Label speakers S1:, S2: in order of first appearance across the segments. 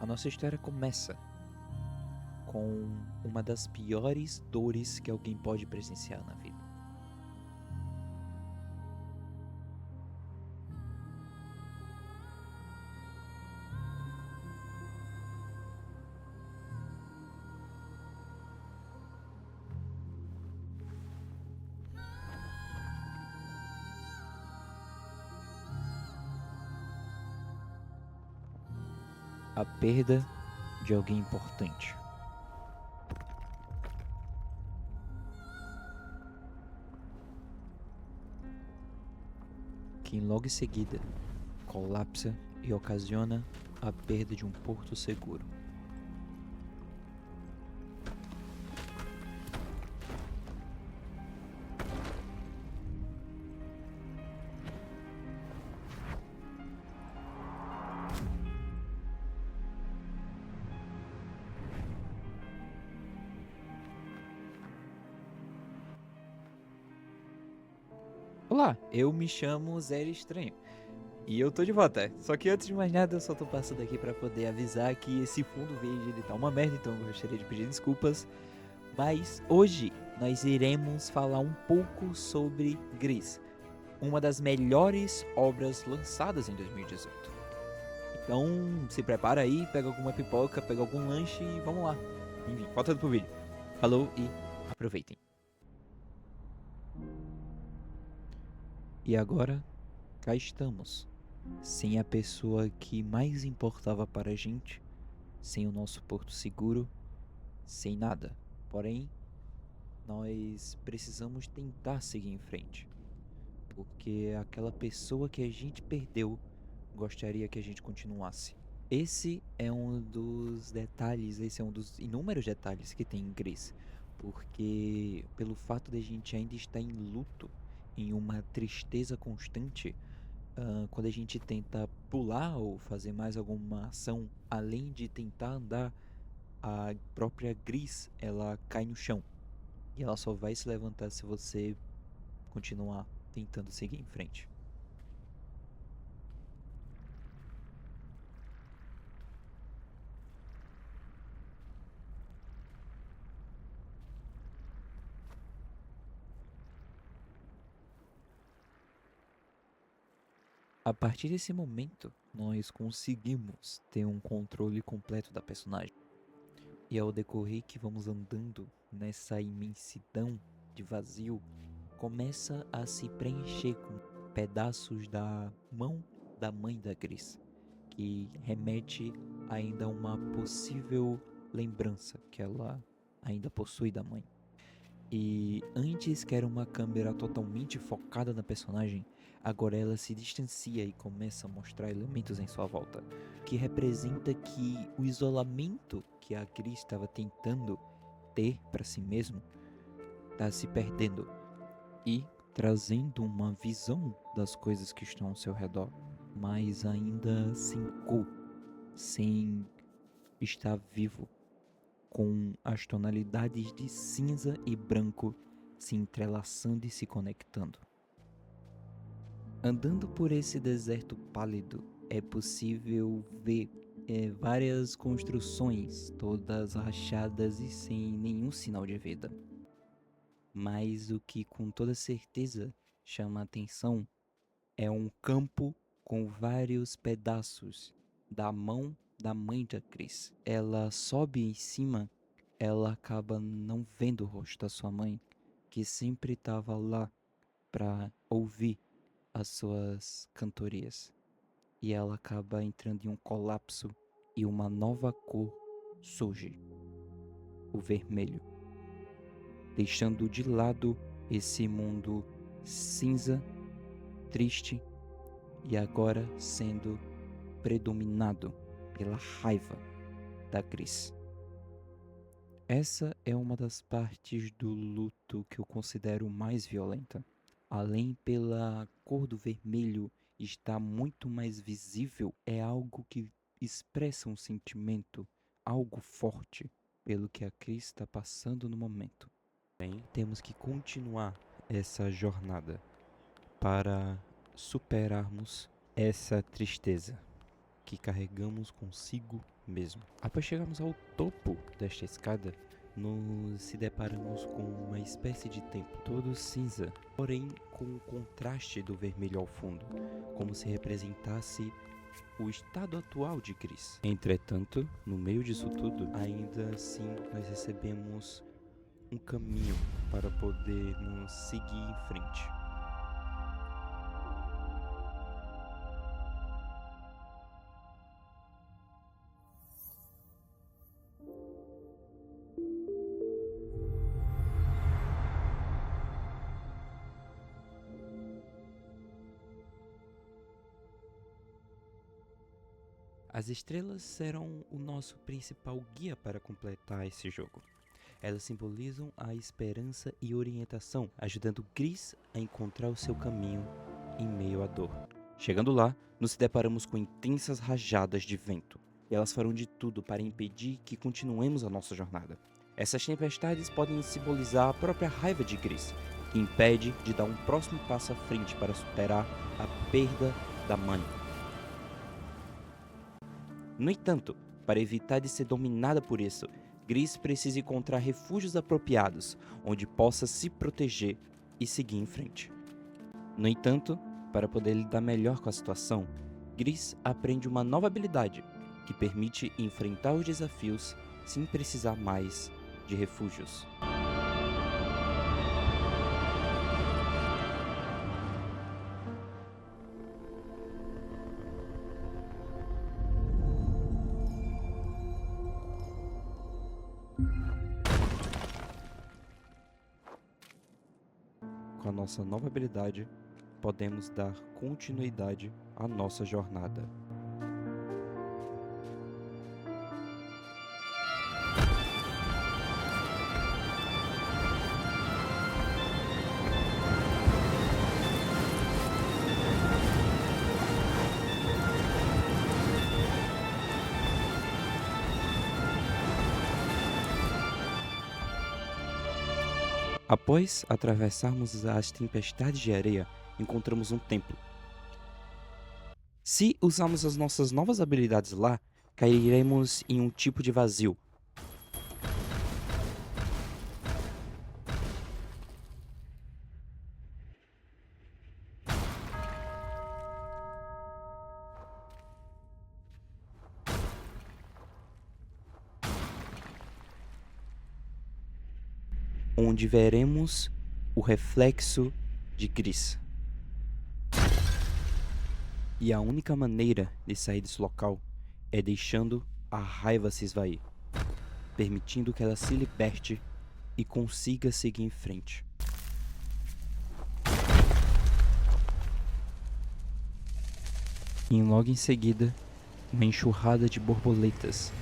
S1: A nossa história começa com uma das piores dores que alguém pode presenciar na vida. A perda de alguém importante. Que logo em seguida colapsa e ocasiona a perda de um porto seguro. Olá, eu me chamo Zero Estranho e eu tô de volta. Só que antes de mais nada, eu só tô passando aqui pra poder avisar que esse fundo verde ele tá uma merda, então eu gostaria de pedir desculpas. Mas hoje nós iremos falar um pouco sobre Gris, uma das melhores obras lançadas em 2018. Então se prepara aí, pega alguma pipoca, pega algum lanche e vamos lá. Enfim, voltando pro vídeo. Falou e aproveitem. E agora, cá estamos. Sem a pessoa que mais importava para a gente, sem o nosso porto seguro, sem nada. Porém, nós precisamos tentar seguir em frente, porque aquela pessoa que a gente perdeu gostaria que a gente continuasse. Esse é um dos detalhes, esse é um dos inúmeros detalhes que tem em Gris, porque pelo fato de a gente ainda estar em luto, em uma tristeza constante, quando a gente tenta pular ou fazer mais alguma ação além de tentar andar, a própria Gris ela cai no chão e ela só vai se levantar se você continuar tentando seguir em frente. A partir desse momento, nós conseguimos ter um controle completo da personagem. E ao decorrer que vamos andando nessa imensidão de vazio, começa a se preencher com pedaços da mão da mãe da Gris, que remete ainda a uma possível lembrança que ela ainda possui da mãe. E antes que era uma câmera totalmente focada na personagem, agora ela se distancia e começa a mostrar elementos em sua volta, que representa que o isolamento que a Gris estava tentando ter para si mesmo está se perdendo e trazendo uma visão das coisas que estão ao seu redor, mas ainda sem cor, sem estar vivo, com as tonalidades de cinza e branco se entrelaçando e se conectando. Andando por esse deserto pálido, é possível ver várias construções, todas rachadas e sem nenhum sinal de vida. Mas o que com toda certeza chama a atenção é um campo com vários pedaços da mão da mãe da Chris. Ela sobe em cima, ela acaba não vendo o rosto da sua mãe, que sempre estava lá para ouvir as suas cantorias. E ela acaba entrando em um colapso e uma nova cor surge, o vermelho, deixando de lado esse mundo cinza, triste e agora sendo predominado pela raiva da Gris. Essa é uma das partes do luto que eu considero mais violenta. Além pela cor do vermelho estar muito mais visível, é algo que expressa um sentimento, algo forte, pelo que a Cris está passando no momento. Bem, temos que continuar essa jornada para superarmos essa tristeza. que carregamos consigo mesmo. Após chegarmos ao topo desta escada, nos deparamos com uma espécie de templo, todo cinza, porém com o contraste do vermelho ao fundo, como se representasse o estado atual de Gris. Entretanto, no meio disso tudo, ainda assim nós recebemos um caminho para podermos seguir em frente. As estrelas serão o nosso principal guia para completar esse jogo. Elas simbolizam a esperança e orientação, ajudando Gris a encontrar o seu caminho em meio à dor. Chegando lá, nos deparamos com intensas rajadas de vento, e elas farão de tudo para impedir que continuemos a nossa jornada. Essas tempestades podem simbolizar a própria raiva de Gris, que impede de dar um próximo passo à frente para superar a perda da mãe. No entanto, para evitar de ser dominada por isso, Gris precisa encontrar refúgios apropriados, onde possa se proteger e seguir em frente. No entanto, para poder lidar melhor com a situação, Gris aprende uma nova habilidade, que permite enfrentar os desafios sem precisar mais de refúgios. Com a nossa nova habilidade, podemos dar continuidade à nossa jornada. Após atravessarmos as tempestades de areia, encontramos um templo. Se usarmos as nossas novas habilidades lá, cairemos em um tipo de vazio. Onde veremos o reflexo de Gris. E a única maneira de sair desse local é deixando a raiva se esvair, permitindo que ela se liberte e consiga seguir em frente. E logo em seguida, uma enxurrada de borboletas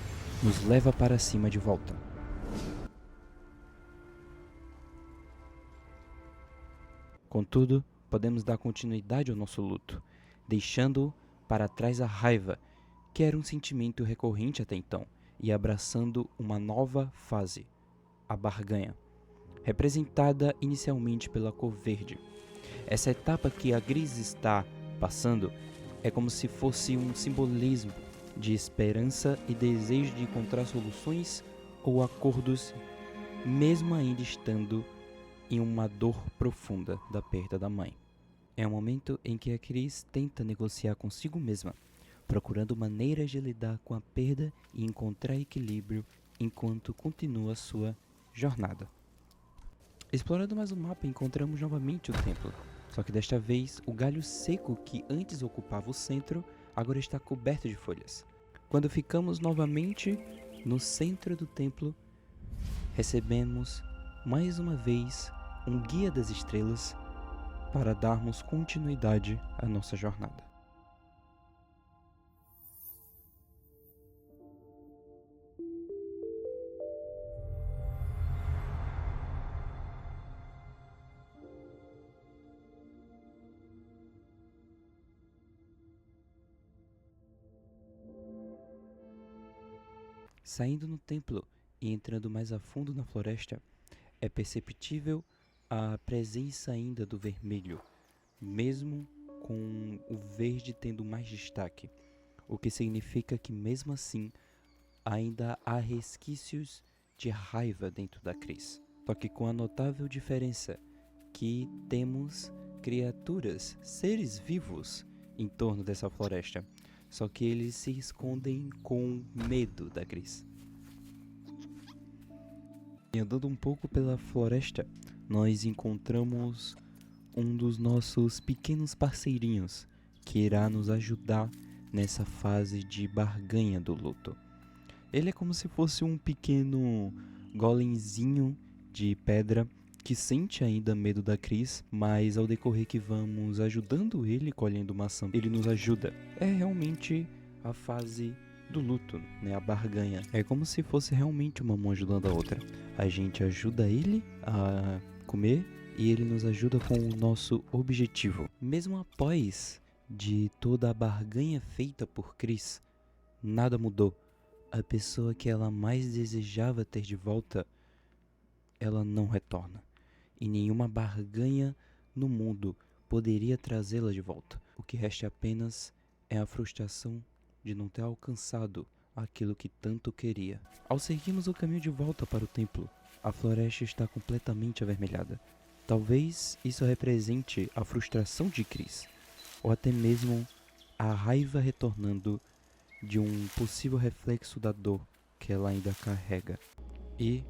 S1: nos leva para cima de volta. Contudo, podemos dar continuidade ao nosso luto, deixando para trás a raiva, que era um sentimento recorrente até então, e abraçando uma nova fase, a barganha, representada inicialmente pela cor verde. Essa etapa que a Gris está passando é como se fosse um simbolismo de esperança e desejo de encontrar soluções ou acordos, mesmo ainda estando em uma dor profunda da perda da mãe. É um momento em que a Gris tenta negociar consigo mesma, procurando maneiras de lidar com a perda e encontrar equilíbrio enquanto continua sua jornada. Explorando mais o mapa, encontramos novamente o templo, só que desta vez o galho seco que antes ocupava o centro agora está coberto de folhas. Quando ficamos novamente no centro do templo, recebemos mais uma vez um guia das estrelas para darmos continuidade à nossa jornada. Saindo no templo e entrando mais a fundo na floresta, é perceptível a presença ainda do vermelho, mesmo com o verde tendo mais destaque. o que significa que mesmo assim ainda há resquícios de raiva dentro da Cris. Só que com a notável diferença que temos criaturas, seres vivos em torno dessa floresta. Só que eles se escondem com medo da Cris. E andando um pouco pela floresta, nós encontramos um dos nossos pequenos parceirinhos que irá nos ajudar nessa fase de barganha do luto. Ele é como se fosse um pequeno golemzinho de pedra que sente ainda medo da Cris, mas ao decorrer que vamos ajudando ele colhendo maçã, ele nos ajuda. É realmente a fase do luto, né? A barganha. É como se fosse realmente uma mão ajudando a outra. A gente ajuda ele a comer e ele nos ajuda com o nosso objetivo. Mesmo após de toda a barganha feita por Cris, nada mudou. A pessoa que ela mais desejava ter de volta, ela não retorna. E nenhuma barganha no mundo poderia trazê-la de volta. O que resta apenas é a frustração de não ter alcançado aquilo que tanto queria. Ao seguirmos o caminho de volta para o templo, a floresta está completamente avermelhada. Talvez isso represente a frustração de Cris, ou até mesmo a raiva retornando de um possível reflexo da dor que ela ainda carrega. E,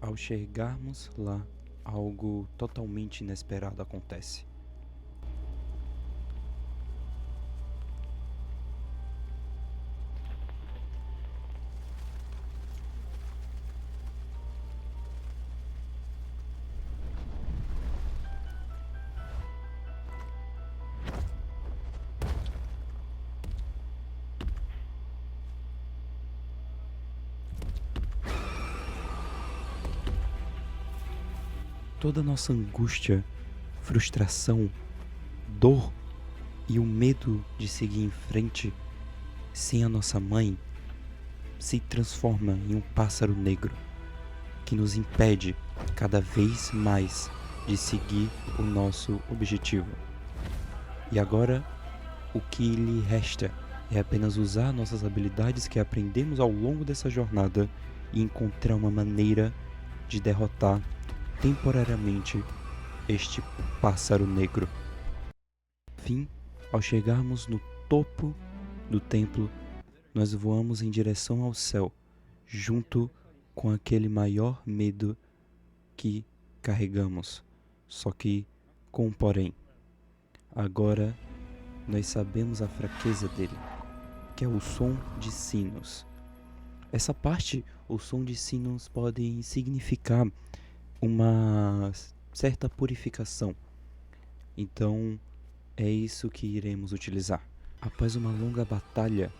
S1: ao chegarmos lá, algo totalmente inesperado acontece. Toda a nossa angústia, frustração, dor e o medo de seguir em frente sem a nossa mãe se transforma em um pássaro negro que nos impede cada vez mais de seguir o nosso objetivo. E agora, o que lhe resta é apenas usar nossas habilidades que aprendemos ao longo dessa jornada e encontrar uma maneira de derrotar temporariamente este pássaro negro. Enfim, ao chegarmos no topo do templo, nós voamos em direção ao céu, junto com aquele maior medo que carregamos. Só que com um porém. Agora nós sabemos a fraqueza dele, que é o som de sinos. Essa parte, o som de sinos pode significar uma certa purificação. Então, é isso que iremos utilizar. Após uma longa batalha,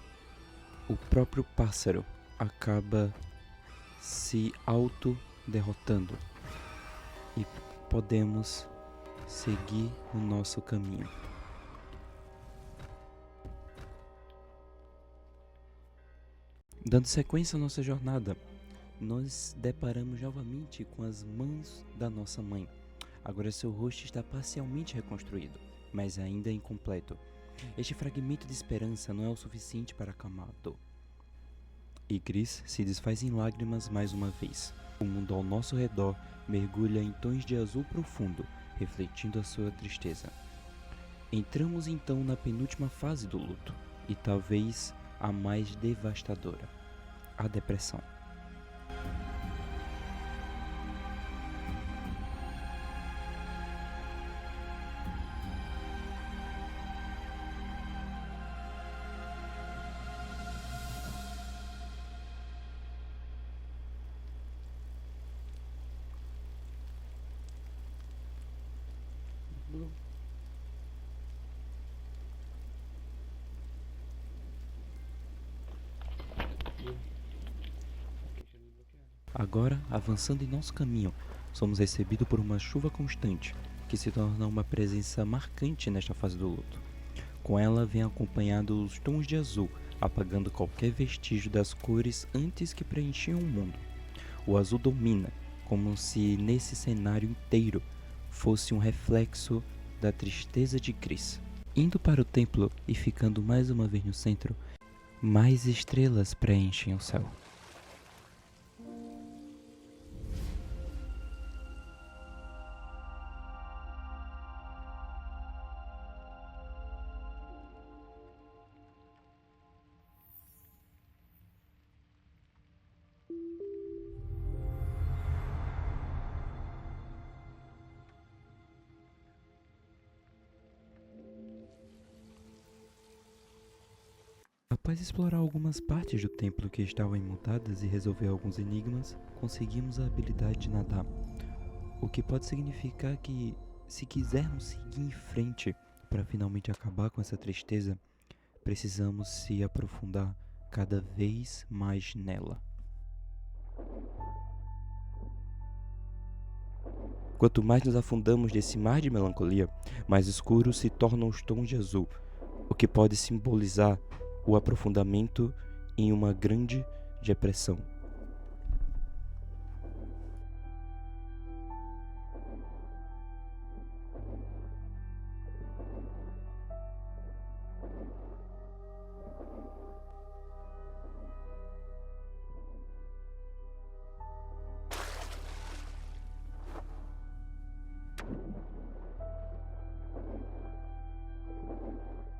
S1: o próprio pássaro acaba se auto-derrotando e podemos seguir o nosso caminho. Dando sequência à nossa jornada, nós deparamos novamente com as mãos da nossa mãe. Agora seu rosto está parcialmente reconstruído, mas ainda incompleto. Este fragmento de esperança não é o suficiente para acalmar a dor. E Cris se desfaz em lágrimas mais uma vez. O mundo ao nosso redor mergulha em tons de azul profundo, refletindo a sua tristeza. Entramos então na penúltima fase do luto, e talvez a mais devastadora, a depressão. Agora, avançando em nosso caminho, somos recebidos por uma chuva constante, que se torna uma presença marcante nesta fase do luto. Com ela vem acompanhado os tons de azul, apagando qualquer vestígio das cores antes que preenchiam o mundo. O azul domina, como se nesse cenário inteiro fosse um reflexo da tristeza de Cris. Indo para o templo e ficando mais uma vez no centro, mais estrelas preenchem o céu. Após explorar algumas partes do templo que estavam imutáveis e resolver alguns enigmas, conseguimos a habilidade de nadar. O que pode significar que, se quisermos seguir em frente para finalmente acabar com essa tristeza, precisamos se aprofundar cada vez mais nela. Quanto mais nos afundamos nesse mar de melancolia, mais escuros se tornam os tons de azul, o que pode simbolizar o aprofundamento em uma grande depressão.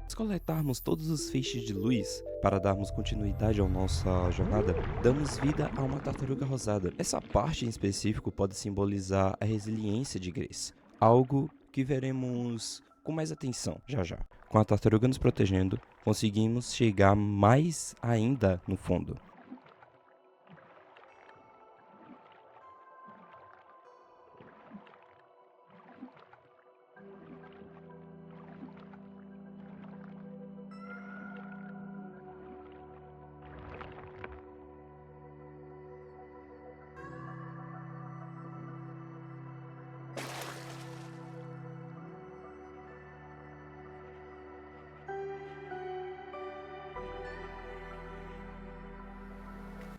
S1: Se coletarmos todos os feixes de luz para darmos continuidade à nossa jornada, damos vida a uma tartaruga rosada. Essa parte em específico pode simbolizar a resiliência de Grace, algo que veremos com mais atenção já já. Com a tartaruga nos protegendo, conseguimos chegar mais ainda no fundo.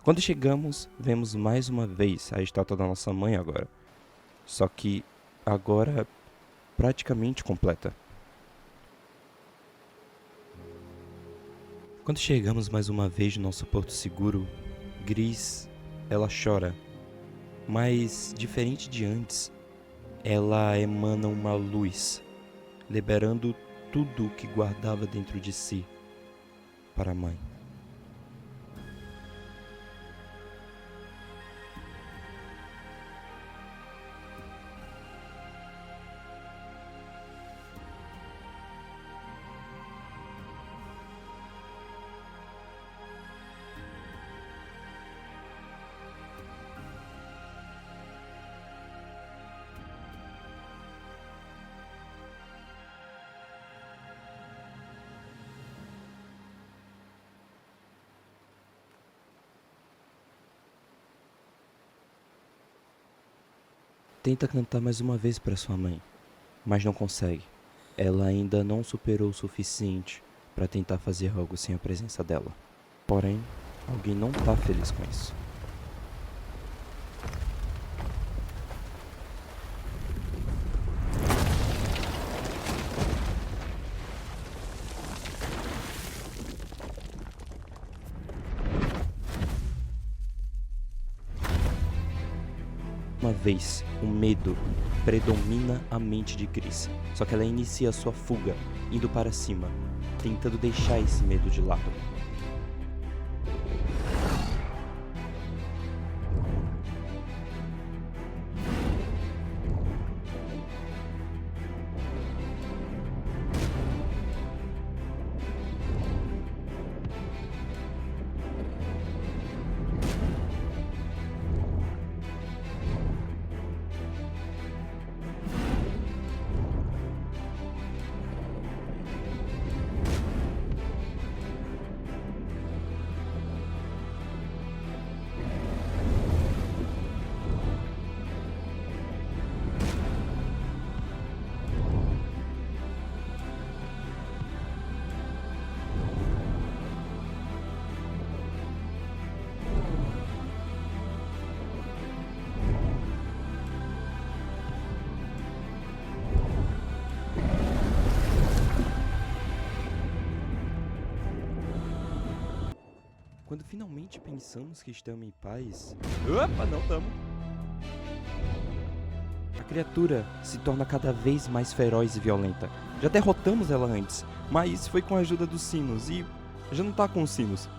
S1: Quando chegamos, vemos mais uma vez a estátua da nossa mãe agora. Só que agora praticamente completa. Quando chegamos mais uma vez no nosso porto seguro, Gris, ela chora. Mas, diferente de antes, ela emana uma luz, liberando tudo o que guardava dentro de si para a mãe. Tenta cantar mais uma vez para sua mãe, mas não consegue. Ela ainda não superou o suficiente para tentar fazer algo sem a presença dela. Porém, alguém não tá feliz com isso. Uma vez, o medo predomina a mente de Gris, só que ela inicia sua fuga, indo para cima, tentando deixar esse medo de lado.
S2: Quando finalmente pensamos que estamos em paz... Opa, não estamos! A criatura se torna cada vez mais feroz e violenta. Já derrotamos ela antes, mas foi com a ajuda dos sinos e já não tá com os sinos.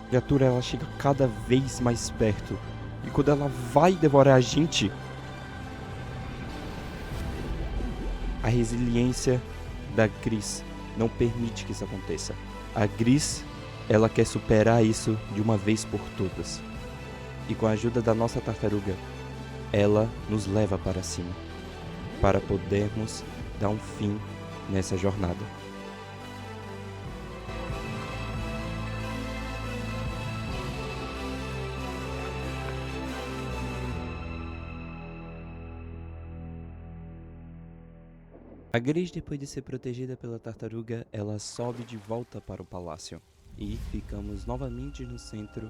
S2: A criatura ela chega cada vez mais perto e quando ela vai devorar a gente, a resiliência da Gris não permite que isso aconteça. A Gris, ela quer superar isso de uma vez por todas. E com a ajuda da nossa tartaruga, ela nos leva para cima, para podermos dar um fim nessa jornada. A Gris, depois de ser protegida pela tartaruga, ela sobe de volta para o palácio. E ficamos novamente no centro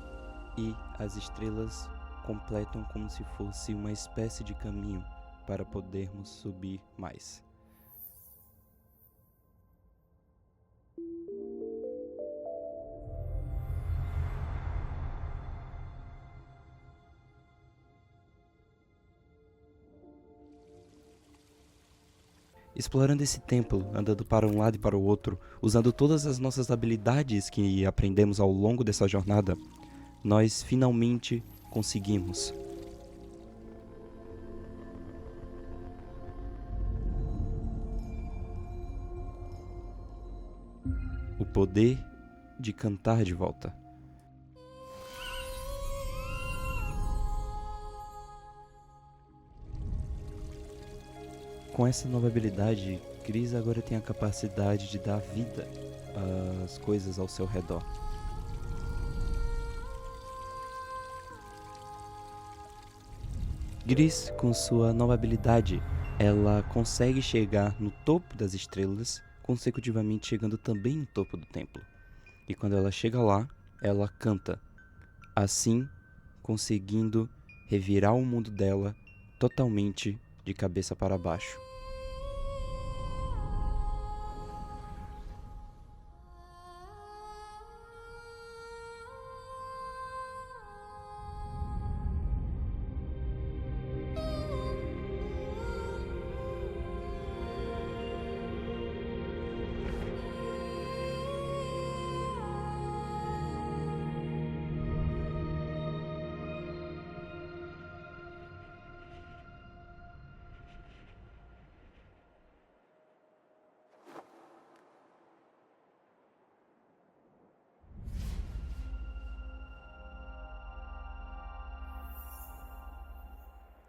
S2: e as estrelas completam como se fosse uma espécie de caminho para podermos subir mais. Explorando esse templo, andando para um lado e para o outro, usando todas as nossas habilidades que aprendemos ao longo dessa jornada, nós finalmente conseguimos. O poder de cantar de volta. Com essa nova habilidade, Gris agora tem a capacidade de dar vida às coisas ao seu redor. Gris, com sua nova habilidade, ela consegue chegar no topo das estrelas, consecutivamente chegando também no topo do templo. E quando ela chega lá, ela canta, assim conseguindo revirar o mundo dela totalmente de cabeça para baixo.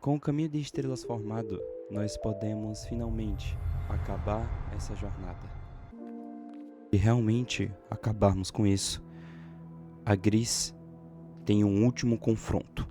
S2: Com o caminho de estrelas formado, nós podemos finalmente acabar essa jornada. E realmente acabarmos com isso, a Gris tem um último confronto.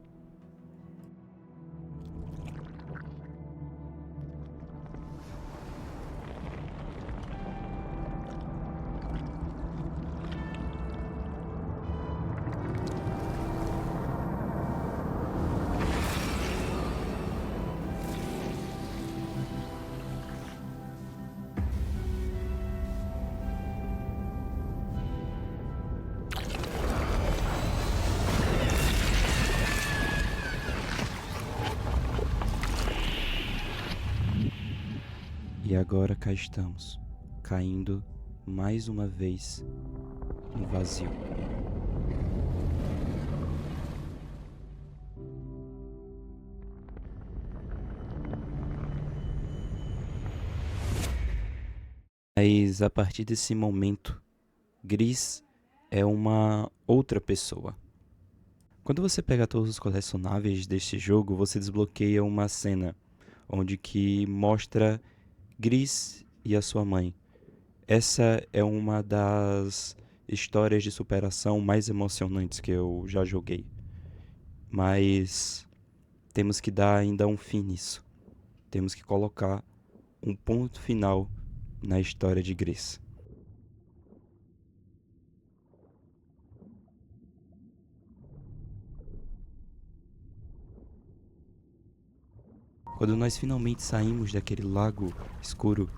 S2: E agora cá estamos, caindo mais uma vez no vazio. Mas a partir desse momento, Gris é uma outra pessoa. Quando você pega todos os colecionáveis deste jogo, você desbloqueia uma cena onde que mostra Gris e a sua mãe. Essa é uma das histórias de superação mais emocionantes que eu já joguei. Mas temos que dar ainda um fim nisso. Temos que colocar um ponto final na história de Gris. Quando nós finalmente saímos daquele lago escuro,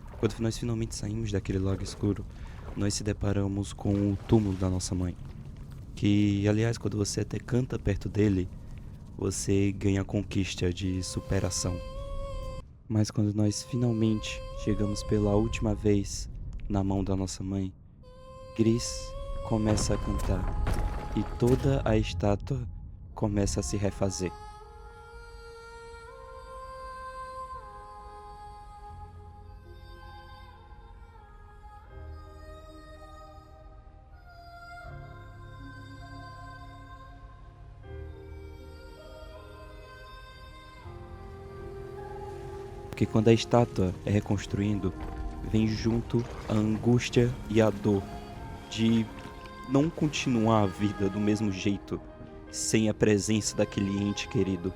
S2: nós se deparamos com o túmulo da nossa mãe. Que, aliás, quando você até canta perto dele, você ganha a conquista de superação. Mas quando nós finalmente chegamos pela última vez na mão da nossa mãe, Gris começa a cantar e toda a estátua começa a se refazer. Porque quando a estátua é reconstruindo, vem junto a angústia e a dor de não continuar a vida do mesmo jeito sem a presença daquele ente querido.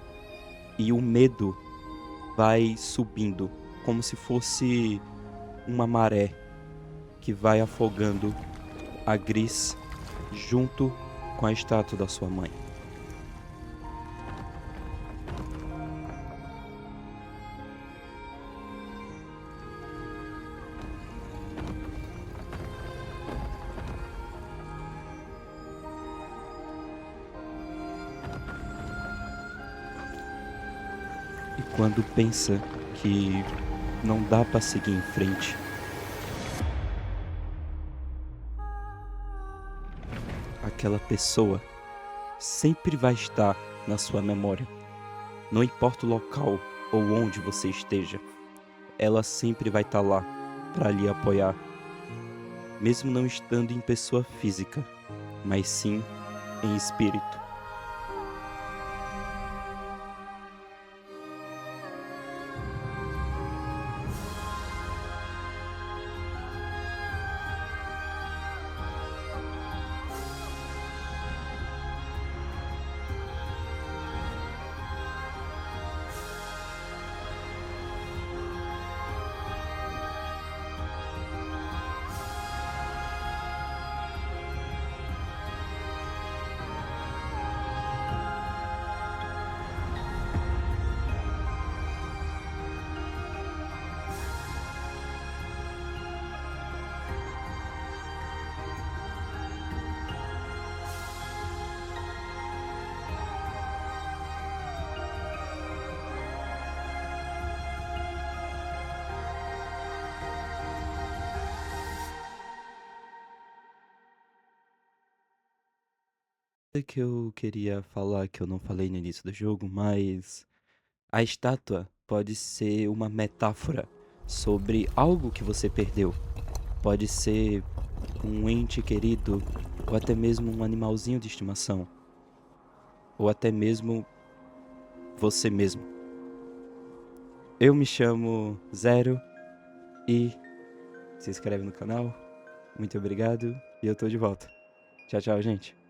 S2: E o medo vai subindo, como se fosse uma maré que vai afogando a Gris junto com a estátua da sua mãe. E quando pensa que não dá pra seguir em frente, aquela pessoa sempre vai estar na sua memória. Não importa o local ou onde você esteja, ela sempre vai estar lá para lhe apoiar, mesmo não estando em pessoa física, mas sim em espírito. Que eu queria falar que eu não falei no início do jogo, mas a estátua pode ser uma metáfora sobre algo que você perdeu. Pode ser um ente querido, ou até mesmo um animalzinho de estimação, ou até mesmo você mesmo. Eu me chamo Zero e se inscreve no canal. Muito obrigado e eu tô de volta. Tchau, tchau, gente.